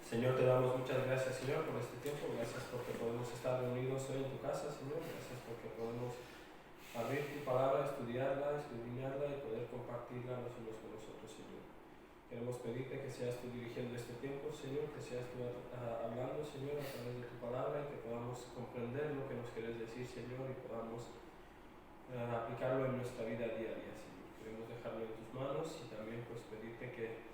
Señor, te damos muchas gracias, Señor, por este tiempo. Gracias porque podemos estar reunidos hoy en tu casa, Señor. Gracias porque podemos abrir tu palabra, estudiarla, escudriñarla y poder compartirla los unos con los otros, Señor. Queremos pedirte que seas tú dirigiendo este tiempo, Señor, que seas tú hablando, Señor, a través de tu palabra y que podamos comprender lo que nos quieres decir, Señor, y podamos aplicarlo en nuestra vida diaria, Señor. Queremos dejarlo en tus manos y también pues pedirte que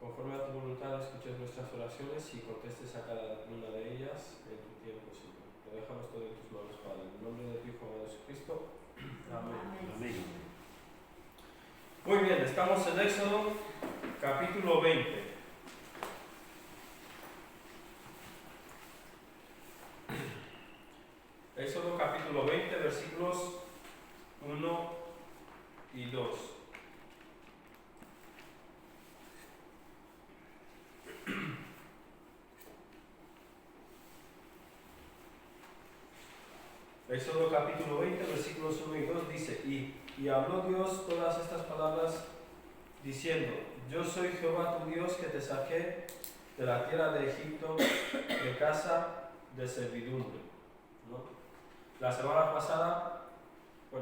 conforme a tu voluntad escuches nuestras oraciones y contestes a cada una de ellas en tu tiempo, Señor. Lo dejamos todo en tus manos, Padre. En el nombre de tu Hijo Jesucristo. Amén. Amén. Muy bien, estamos en Éxodo capítulo 20. Éxodo capítulo 20, versículos 1 y 2. Éxodo capítulo 20, versículos 1 y 2 dice: Y habló Dios todas estas palabras diciendo: Yo soy Jehová tu Dios que te saqué de la tierra de Egipto, de casa de servidumbre. ¿No? La semana pasada no,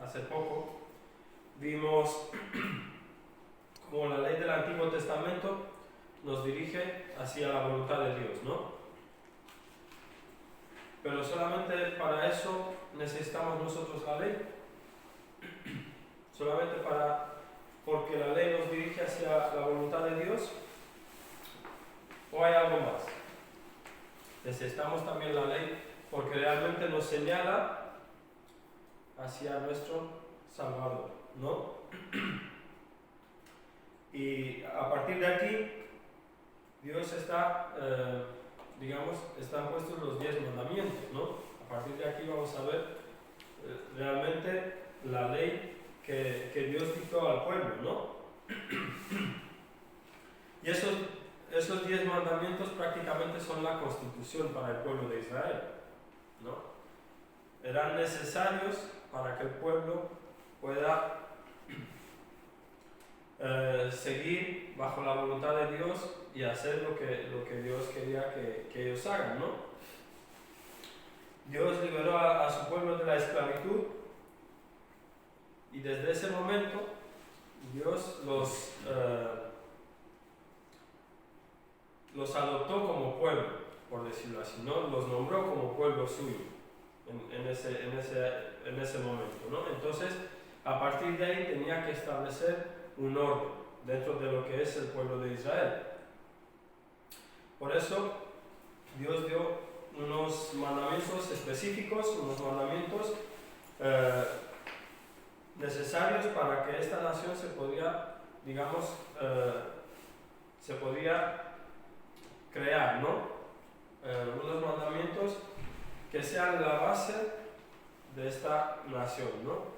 hace poco, vimos cómo la ley del Antiguo Testamento nos dirige hacia la voluntad de Dios, ¿no? Pero solamente para eso necesitamos nosotros la ley. Solamente porque la ley nos dirige hacia la voluntad de Dios. ¿O hay algo más? Necesitamos también la ley porque realmente nos señala hacia nuestro Salvador, ¿no? Y a partir de aquí, Dios están puestos los 10 mandamientos, ¿no? A partir de aquí vamos a ver realmente la ley que Dios dictó al pueblo, ¿no? Y esos 10 mandamientos prácticamente son la constitución para el pueblo de Israel, ¿no? Eran necesarios para que el pueblo pueda seguir bajo la voluntad de Dios y hacer lo que Dios quería que ellos hagan, ¿no? Dios liberó a su pueblo de la esclavitud y desde ese momento Dios los adoptó como pueblo, por decirlo así, ¿no? Los nombró como pueblo suyo en ese momento, ¿no? Entonces, a partir de ahí tenía que establecer un orden dentro de lo que es el pueblo de Israel. Por eso, Dios dio unos mandamientos específicos, unos mandamientos necesarios para que esta nación se podía crear, ¿no? Unos mandamientos que sean la base de esta nación, ¿no?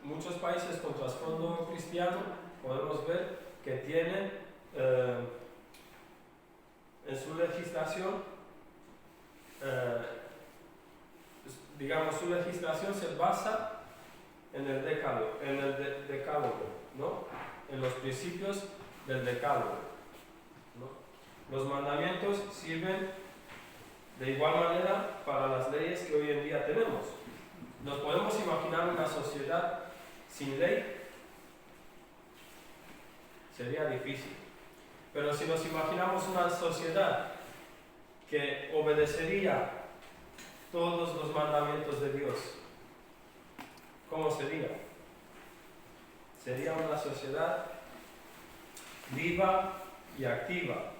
Muchos países con trasfondo cristiano podemos ver que tienen en su legislación, su legislación se basa en el decálogo, ¿no? En los principios del decálogo, ¿no? Los mandamientos sirven de igual manera para las leyes que hoy en día tenemos. ¿Nos podemos imaginar una sociedad sin ley? Sería difícil. Pero si nos imaginamos una sociedad que obedecería todos los mandamientos de Dios, ¿cómo sería? Sería una sociedad viva y activa,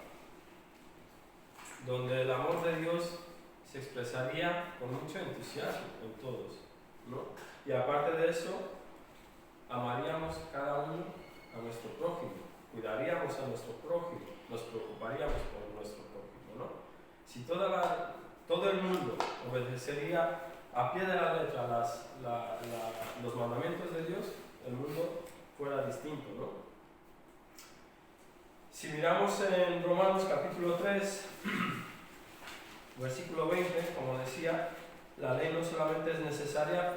donde el amor de Dios se expresaría con mucho entusiasmo en todos, ¿no? Y aparte de eso, amaríamos cada uno a nuestro prójimo, cuidaríamos a nuestro prójimo, nos preocuparíamos por nuestro prójimo, ¿no? Si todo el mundo obedecería a pie de la letra los mandamientos de Dios, el mundo fuera distinto, ¿no? Si miramos en Romanos capítulo 3, versículo 20, como decía, la ley no solamente es necesaria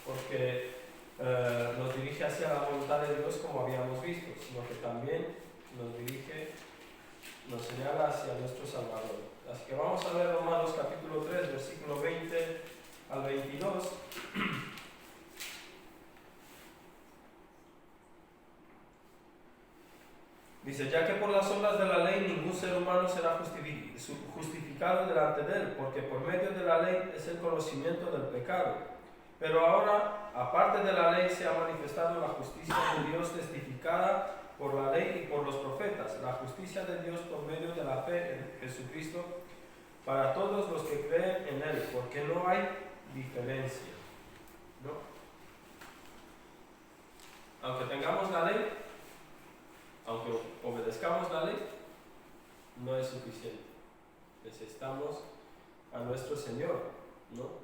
porque nos dirige hacia la voluntad de Dios como habíamos visto, sino que también nos señala hacia nuestro Salvador. Así que vamos a ver Romanos capítulo 3, versículo 20 al 22. Dice, ya que por las obras de la ley ningún ser humano será justificado delante de él, porque por medio de la ley es el conocimiento del pecado. Pero ahora, aparte de la ley, se ha manifestado la justicia de Dios testificada por la ley y por los profetas, la justicia de Dios por medio de la fe en Jesucristo para todos los que creen en él, porque no hay diferencia, ¿no? Aunque tengamos la ley, aunque obedezcamos la ley, no es suficiente. Necesitamos a nuestro Señor, ¿no?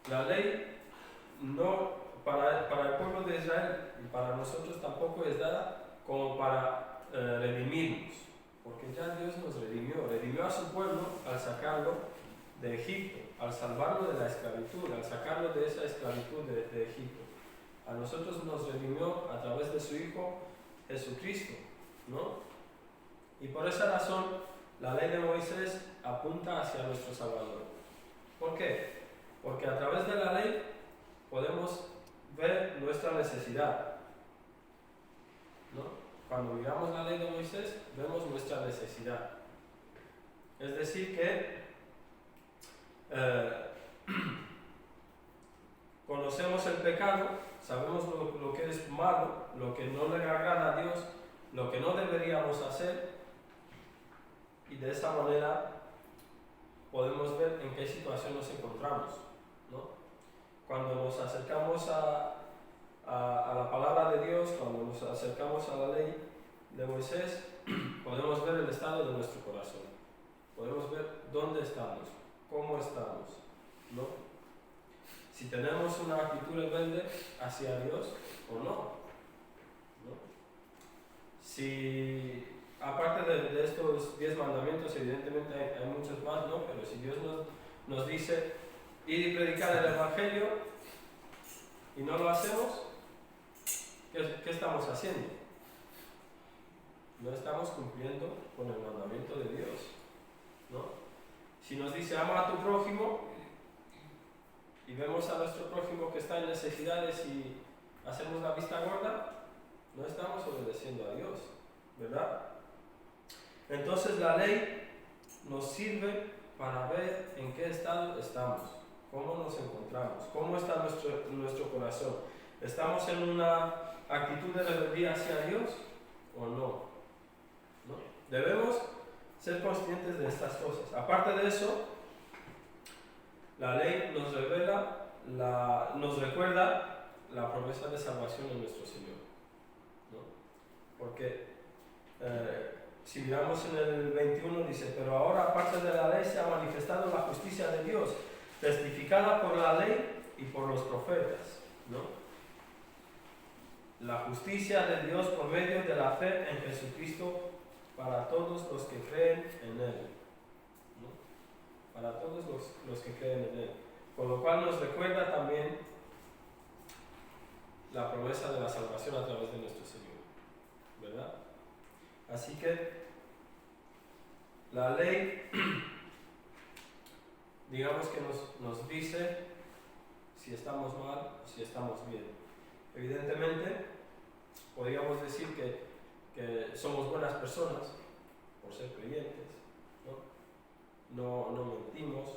La ley no, para el pueblo de Israel y para nosotros tampoco es dada como para redimirnos, porque ya Dios nos redimió a su pueblo al sacarlo de Egipto, al salvarlo de la esclavitud, al sacarlo de esa esclavitud de Egipto. A nosotros nos redimió a través de su Hijo Jesucristo, ¿no? Y por esa razón la ley de Moisés apunta hacia nuestro Salvador. ¿Por qué? Porque a través de la ley podemos ver nuestra necesidad, ¿no? Cuando miramos la ley de Moisés, vemos nuestra necesidad. Es decir que conocemos el pecado, sabemos lo que es malo, lo que no le agrada a Dios, lo que no deberíamos hacer, y de esa manera podemos ver en qué situación nos encontramos, ¿no? Cuando nos acercamos a la palabra de Dios, cuando nos acercamos a la ley de Moisés, podemos ver el estado de nuestro corazón, podemos ver dónde estamos, cómo estamos, ¿no? Si tenemos una actitud rebelde hacia Dios o no, ¿no? Si, aparte de estos 10 mandamientos, evidentemente hay muchos más, ¿no? Pero si Dios nos dice ir y predicar el Evangelio y no lo hacemos, ¿qué estamos haciendo? No estamos cumpliendo con el mandamiento de Dios, ¿no? Si nos dice ama a tu prójimo y vemos a nuestro prójimo que está en necesidades y hacemos la vista gorda, no estamos obedeciendo a Dios, ¿verdad? Entonces la ley nos sirve para ver en qué estado estamos, cómo nos encontramos, cómo está nuestro corazón. ¿Estamos en una actitud de rebeldía hacia Dios o no? ¿No? Debemos ser conscientes de estas cosas. Aparte de eso, la ley nos recuerda la promesa de salvación en nuestro Señor, ¿no? Porque si miramos en el 21 dice, pero ahora aparte de la ley se ha manifestado la justicia de Dios, testificada por la ley y por los profetas, ¿no? La justicia de Dios por medio de la fe en Jesucristo para todos los que creen en Él, ¿no? Para todos los que creen en Él. Con lo cual nos recuerda también la promesa de la salvación a través de nuestro Señor, ¿verdad? Así que la ley, digamos que nos dice si estamos mal o si estamos bien. Evidentemente, podríamos decir que somos buenas personas por ser creyentes, ¿no? No mentimos,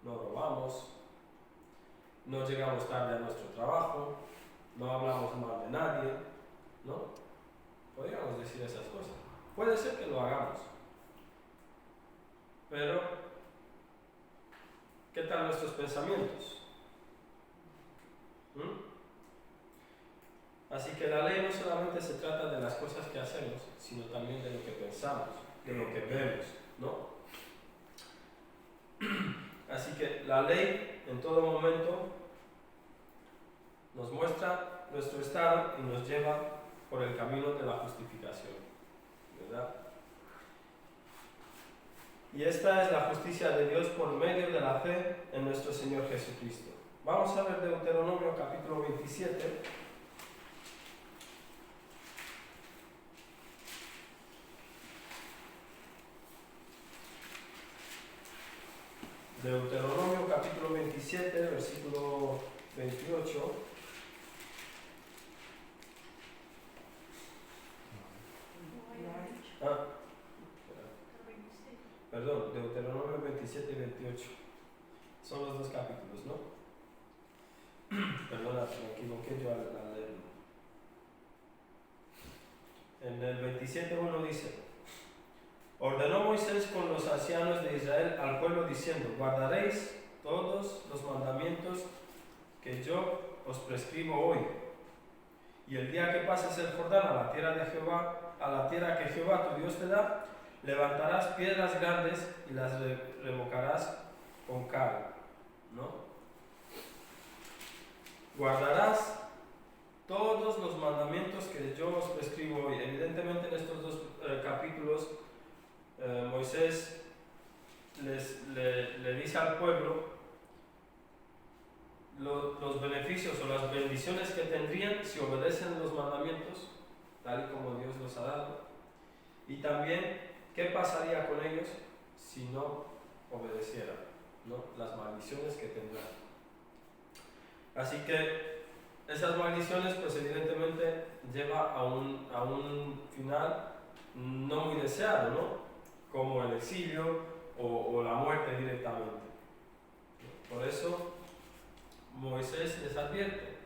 no robamos, no llegamos tarde a nuestro trabajo, no hablamos mal de nadie, ¿no? Podríamos decir esas cosas. Puede ser que lo hagamos, pero ¿qué tal nuestros pensamientos? Así que la ley no solamente se trata de las cosas que hacemos, sino también de lo que pensamos, de lo que vemos, ¿no? Así que la ley en todo momento nos muestra nuestro estado y nos lleva por el camino de la justificación, ¿verdad? Y esta es la justicia de Dios por medio de la fe en nuestro Señor Jesucristo. Jesucristo. Vamos a ver Deuteronomio capítulo 27. Deuteronomio capítulo 27, versículo 28. Perdón, Deuteronomio 27 y 28. Son los dos capítulos, ¿no? Perdona, me equivoqué yo al leerlo. En el 27:1 dice: ordenó Moisés con los ancianos de Israel al pueblo diciendo: guardaréis todos los mandamientos que yo os prescribo hoy. Y el día que pases el Jordán a la tierra de Jehová, a la tierra que Jehová tu Dios te da, levantarás piedras grandes y las revocarás con cal, ¿no? Guardarás todos los mandamientos que yo os prescribo hoy. Evidentemente en estos dos capítulos Moisés le dice al pueblo los beneficios o las bendiciones que tendrían si obedecen los mandamientos, tal y como Dios los ha dado. Y también, ¿qué pasaría con ellos si no obedecieran, ¿no? Las maldiciones que tendrán. Así que esas maldiciones, pues evidentemente, lleva a un final no muy deseado, ¿no? Como el exilio o la muerte directamente. Por eso Moisés les advierte: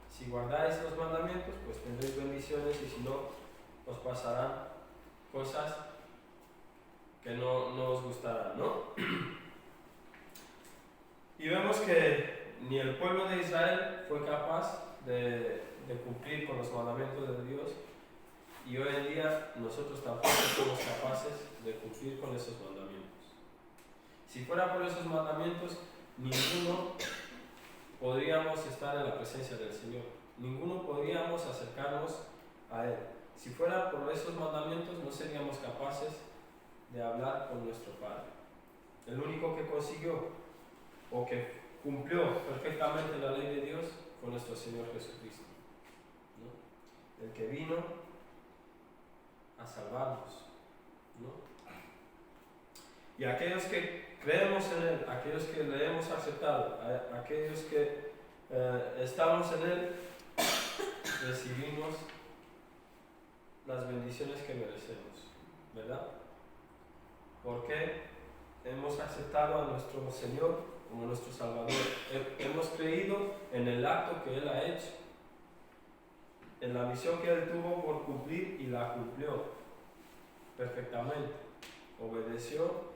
si guardáis los mandamientos, pues tendréis bendiciones, y si no, os pasarán cosas que no os gustarán, ¿no? Y vemos que ni el pueblo de Israel fue capaz de cumplir con los mandamientos de Dios, y hoy en día nosotros tampoco somos capaces de cumplir con esos mandamientos. Si fuera por esos mandamientos, ninguno podríamos estar en la presencia del Señor, ninguno podríamos acercarnos a Él. Si fuera por esos mandamientos, no seríamos capaces de hablar con nuestro Padre. El único que consiguió o que cumplió perfectamente la ley de Dios fue nuestro Señor Jesucristo, ¿no? El que vino a salvarnos, ¿no? Y aquellos que creemos en Él, aquellos que le hemos aceptado, aquellos que estamos en Él, recibimos las bendiciones que merecemos, ¿verdad? Porque hemos aceptado a nuestro Señor como nuestro Salvador. Hemos creído en el acto que Él ha hecho, en la misión que Él tuvo por cumplir, y la cumplió perfectamente. Obedeció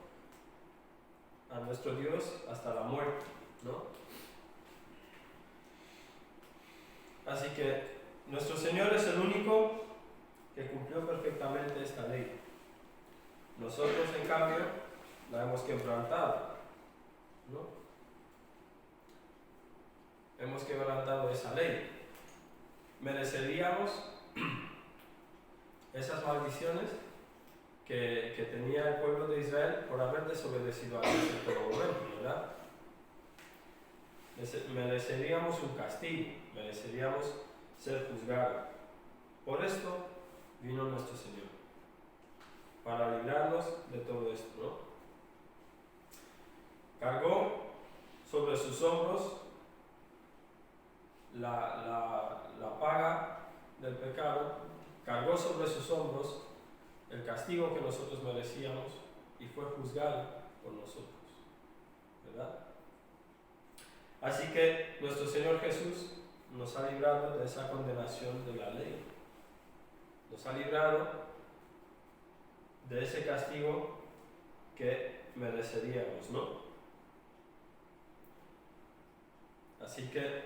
a nuestro Dios hasta la muerte, ¿no? Así que nuestro Señor es el único que cumplió perfectamente esta ley. Nosotros, en cambio, la hemos quebrantado, ¿no? Hemos quebrantado esa ley. Mereceríamos esas maldiciones que tenía el pueblo de Israel por haber desobedecido a Dios en todo momento, ¿verdad? Mereceríamos un castigo, mereceríamos ser juzgados. Por esto vino nuestro Señor, para librarnos de todo esto, ¿no? Cargó sobre sus hombros la paga del pecado, cargó sobre sus hombros el castigo que nosotros merecíamos, y fue juzgado por nosotros, ¿verdad? Así que nuestro Señor Jesús nos ha librado de esa condenación de la ley, nos ha librado de ese castigo que mereceríamos, ¿no? Así que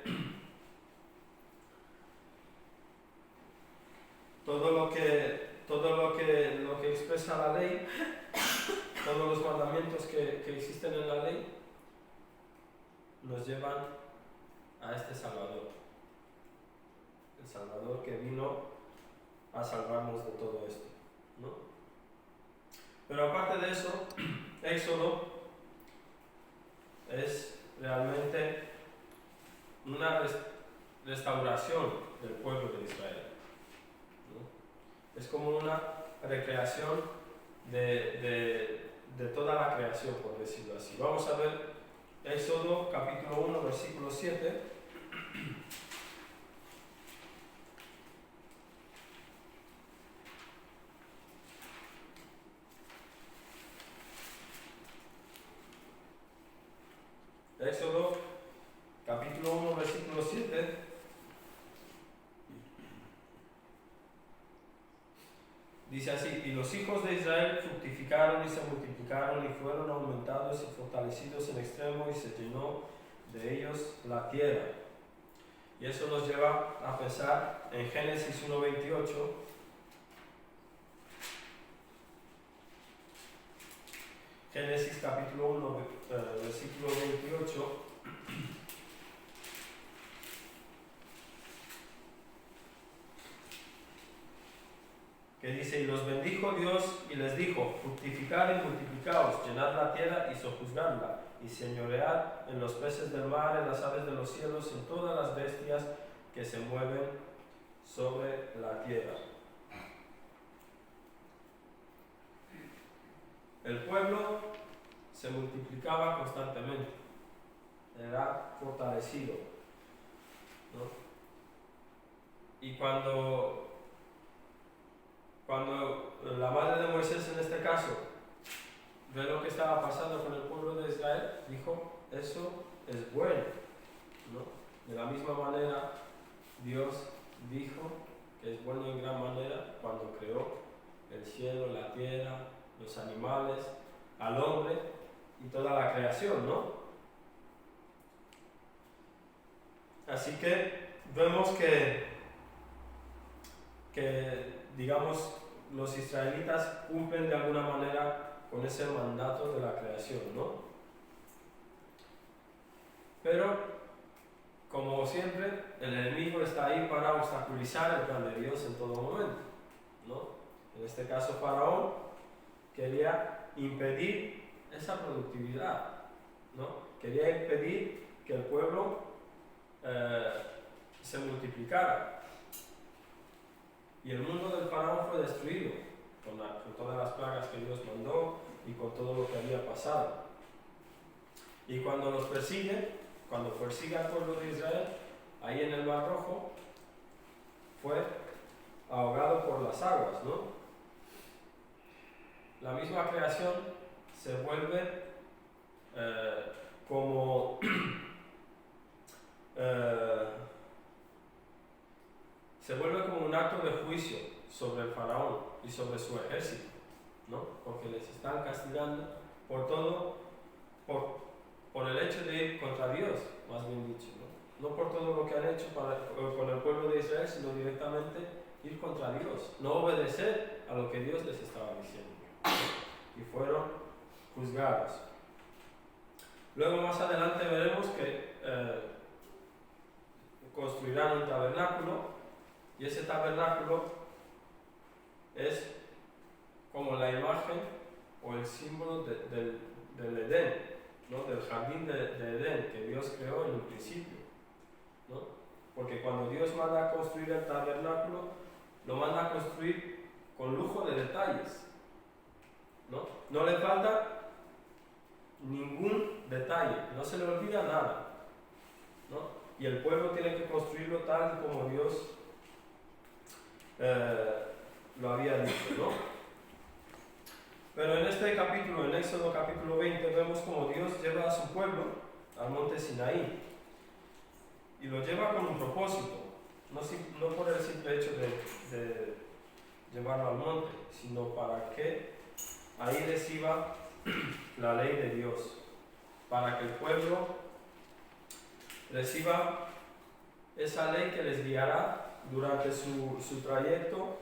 todo lo que expresa la ley, todos los mandamientos que existen en la ley, nos llevan a este Salvador, el Salvador que vino a salvarnos de todo esto, ¿no? Pero aparte de eso, Éxodo es realmente una restauración del pueblo de Israel, ¿no? Es como una recreación de toda la creación, por decirlo así. Vamos a ver Éxodo capítulo 1, versículo 7. Éxodo capítulo 1, versículo 7. Dice así: y los hijos de Israel fructificaron y se multiplicaron y fueron aumentados y fortalecidos en extremo, y se llenó de ellos la tierra. Y eso nos lleva a pensar en Génesis 1:28. Génesis capítulo 1, versículo 28. Que dice: y los bendijo Dios y les dijo: fructificad y multiplicaos, llenad la tierra y sojuzgadla, y señoread en los peces del mar, en las aves de los cielos, en todas las bestias que se mueven sobre la tierra. El pueblo se multiplicaba constantemente, era fortalecido, ¿no? Y cuando la madre de Moisés, en este caso, ve lo que estaba pasando con el pueblo de Israel, dijo: eso es bueno, ¿no? De la misma manera, Dios dijo que es bueno en gran manera cuando creó el cielo, la tierra, los animales, al hombre y toda la creación, ¿no? Así que vemos que digamos, los israelitas cumplen de alguna manera con ese mandato de la creación, ¿no? Pero, como siempre, el enemigo está ahí para obstaculizar el plan de Dios en todo momento, ¿no? En este caso, Faraón quería impedir esa productividad, ¿no? Quería impedir que el pueblo se multiplicara. Y el mundo del faraón fue destruido con todas las plagas que Dios mandó y con todo lo que había pasado. Y cuando los persigue, cuando persigue al pueblo de Israel, ahí en el Mar Rojo, fue ahogado por las aguas, ¿no? La misma creación se vuelve como se vuelve como un acto de juicio sobre el faraón y sobre su ejército, ¿no? Porque les están castigando por todo, por el hecho de ir contra Dios, más bien dicho, ¿no? No por todo lo que han hecho con el pueblo de Israel, sino directamente ir contra Dios, no obedecer a lo que Dios les estaba diciendo, y fueron juzgados. Luego más adelante veremos que construirán un tabernáculo, y ese tabernáculo es como la imagen o el símbolo del Edén, ¿no? Del jardín de Edén que Dios creó en un principio, ¿no? Porque cuando Dios manda a construir el tabernáculo, lo manda a construir con lujo de detalles, ¿no? No le falta ningún detalle, no se le olvida nada, ¿no? Y el pueblo tiene que construirlo tal como Dios lo había dicho, ¿no? Pero en este capítulo, en Éxodo capítulo 20, vemos como Dios lleva a su pueblo al monte Sinaí, y lo lleva con un propósito, no por el simple hecho de llevarlo al monte, sino para que ahí reciba la ley de Dios, para que el pueblo reciba esa ley que les guiará durante su trayecto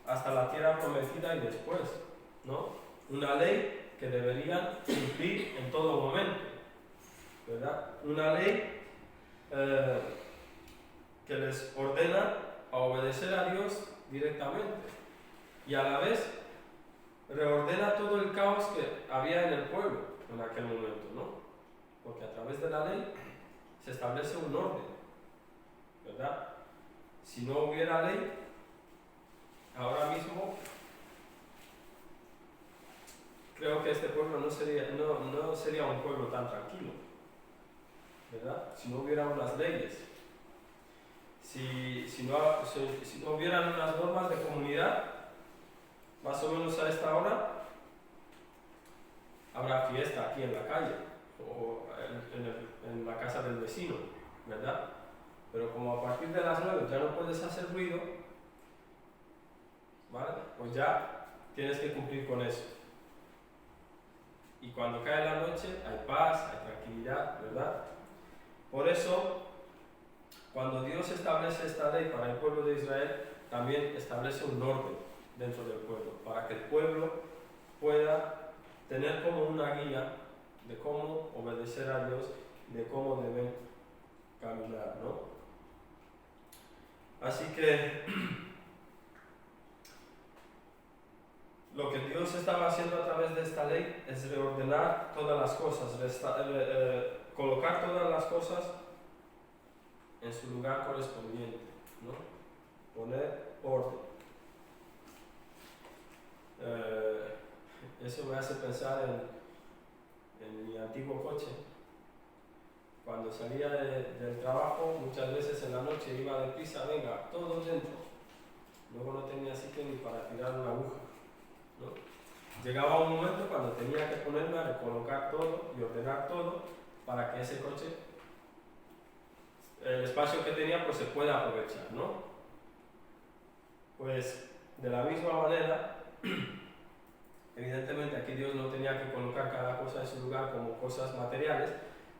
hasta la tierra prometida y después, ¿no? Una ley que deberían cumplir en todo momento, ¿verdad? Una ley que les ordena a obedecer a Dios directamente, y a la vez reordena todo el caos que había en el pueblo en aquel momento, ¿no? porque a través de la ley se establece un orden, ¿verdad? Si no hubiera ley, ahora mismo creo que este pueblo no sería un pueblo tan tranquilo, ¿verdad? Si no hubiera unas leyes, si no hubieran unas normas de comunidad, más o menos a esta hora habrá fiesta aquí en la calle o en la casa del vecino, ¿verdad? Pero como a partir de las 9 ya no puedes hacer ruido, ¿vale? Pues ya tienes que cumplir con eso. Y cuando cae la noche hay paz, hay tranquilidad, ¿verdad? Por eso, cuando Dios establece esta ley para el pueblo de Israel, también establece un orden dentro del pueblo, para que el pueblo pueda tener como una guía de cómo obedecer a Dios, de cómo deben caminar, ¿no? Así que lo que Dios estaba haciendo a través de esta ley es reordenar todas las cosas, colocar todas las cosas en su lugar correspondiente, ¿no? Poner orden. Eso me hace pensar en mi antiguo coche. Cuando salía del trabajo, muchas veces en la noche iba deprisa, venga, todos dentro. Luego no tenía sitio ni para tirar una aguja, ¿no? Llegaba un momento cuando tenía que ponerme a recolocar todo y ordenar todo para que ese coche, el espacio que tenía, pues se pueda aprovechar, ¿no? Pues de la misma manera, evidentemente aquí Dios no tenía que colocar cada cosa en su lugar como cosas materiales,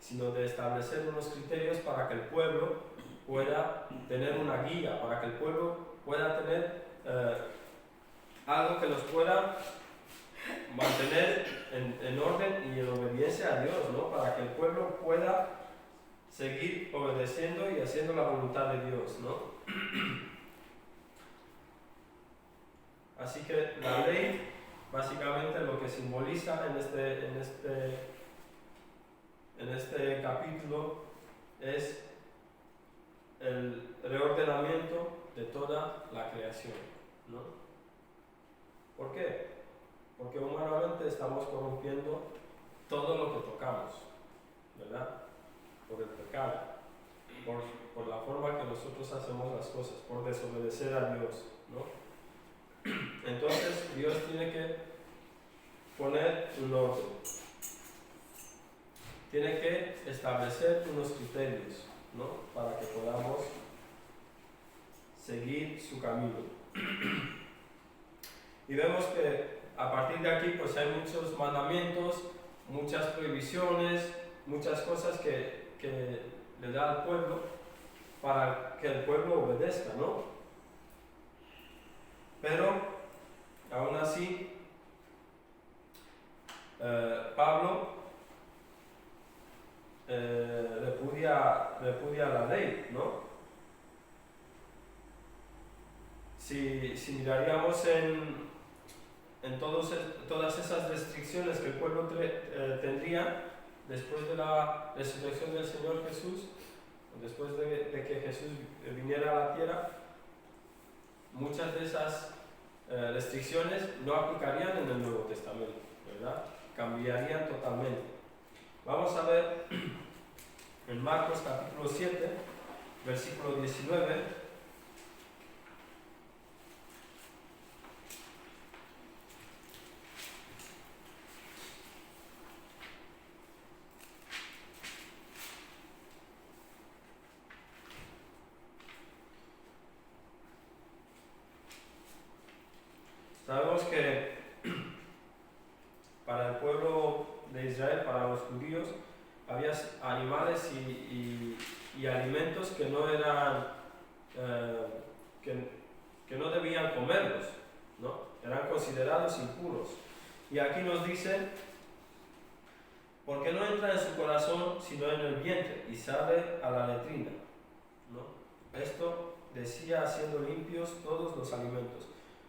sino de establecer unos criterios para que el pueblo pueda tener una guía, para que el pueblo pueda tener algo que los pueda mantener en orden y en obediencia a Dios, ¿no? Para que el pueblo pueda seguir obedeciendo y haciendo la voluntad de Dios, ¿no? Así que la ley, básicamente lo que simboliza en este capítulo es el reordenamiento de toda la creación, ¿no? ¿Por qué? Porque humanamente estamos corrompiendo todo lo que tocamos, ¿verdad? Por el pecado, por la forma que nosotros hacemos las cosas, por desobedecer a Dios, ¿no? Entonces Dios tiene que poner un orden, tiene que establecer unos criterios, ¿no? Para que podamos seguir su camino. Y vemos que a partir de aquí pues hay muchos mandamientos, muchas prohibiciones, muchas cosas que le da al pueblo para que el pueblo obedezca, ¿no? Pero aún así Pablo repudia la ley, ¿no? Si miraríamos en todas esas restricciones que el pueblo tendría después de la resurrección del Señor Jesús, después de que Jesús viniera a la tierra, muchas de esas restricciones no aplicarían en el Nuevo Testamento, ¿verdad? Cambiarían totalmente. Vamos a ver en Marcos capítulo 7, versículo 19. Sabemos que para el pueblo de Israel, para los judíos, había animales y alimentos que no eran, que no debían comerlos, ¿no? Eran considerados impuros. Y aquí nos dice, porque no entra en su corazón sino en el vientre y sale a la letrina, ¿no? Esto decía haciendo limpios todos los alimentos.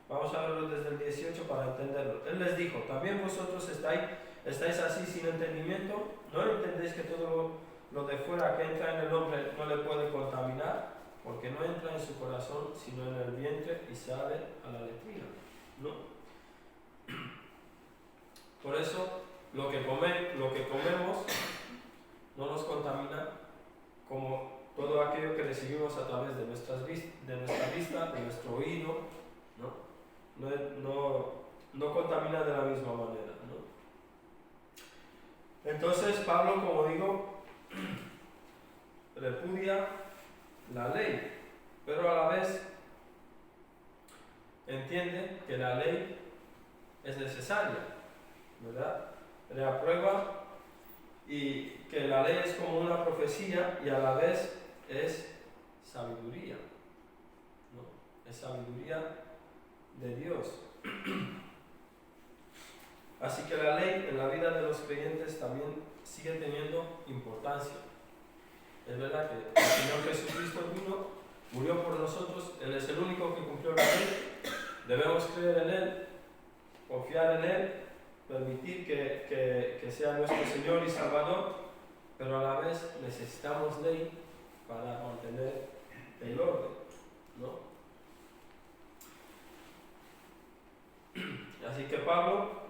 Vamos a verlo desde el 18 para entenderlo. Él les dijo, también vosotros estáis estáis así sin entendimiento, ¿no entendéis que todo lo de fuera que entra en el hombre no le puede contaminar? Porque no entra en su corazón, sino en el vientre y sale a la letrina, ¿no? Por eso, lo que comemos no nos contamina como todo aquello que recibimos a través de nuestra vista, de nuestro oído, no contamina de la misma manera, ¿no? Entonces Pablo, como digo, repudia la ley, pero a la vez entiende que la ley es necesaria, ¿verdad? Reaprueba y que la ley es como una profecía y a la vez es sabiduría, ¿no? Es sabiduría de Dios. Así que la ley en la vida de los creyentes también sigue teniendo importancia. Es verdad que el Señor Jesucristo vino, murió por nosotros, Él es el único que cumplió la ley, debemos creer en Él, confiar en Él, permitir que sea nuestro Señor y Salvador, pero a la vez necesitamos ley para mantener el orden, ¿no? Así que Pablo,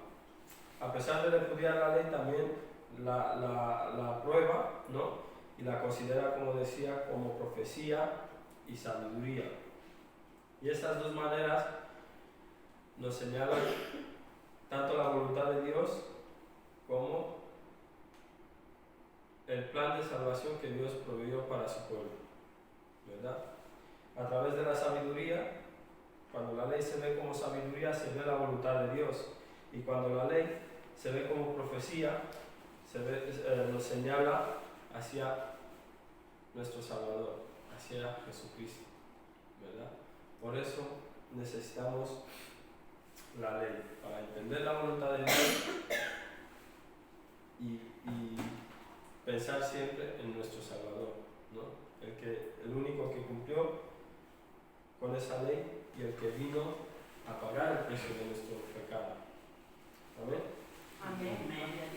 a pesar de repudiar la ley, también la aprueba, ¿no? Y la considera, como decía, como profecía y sabiduría. Y estas dos maneras nos señalan tanto la voluntad de Dios como el plan de salvación que Dios proveyó para su pueblo, ¿verdad? A través de la sabiduría, cuando la ley se ve como sabiduría, se ve la voluntad de Dios. Y cuando la ley se ve como profecía, nos señala hacia nuestro Salvador, hacia Jesucristo, ¿verdad? Por eso necesitamos la ley, para entender la voluntad de Dios y pensar siempre en nuestro Salvador, ¿no? El único que cumplió con esa ley y el que vino a pagar el precio de nuestro pecado. ¿Amén? Amén.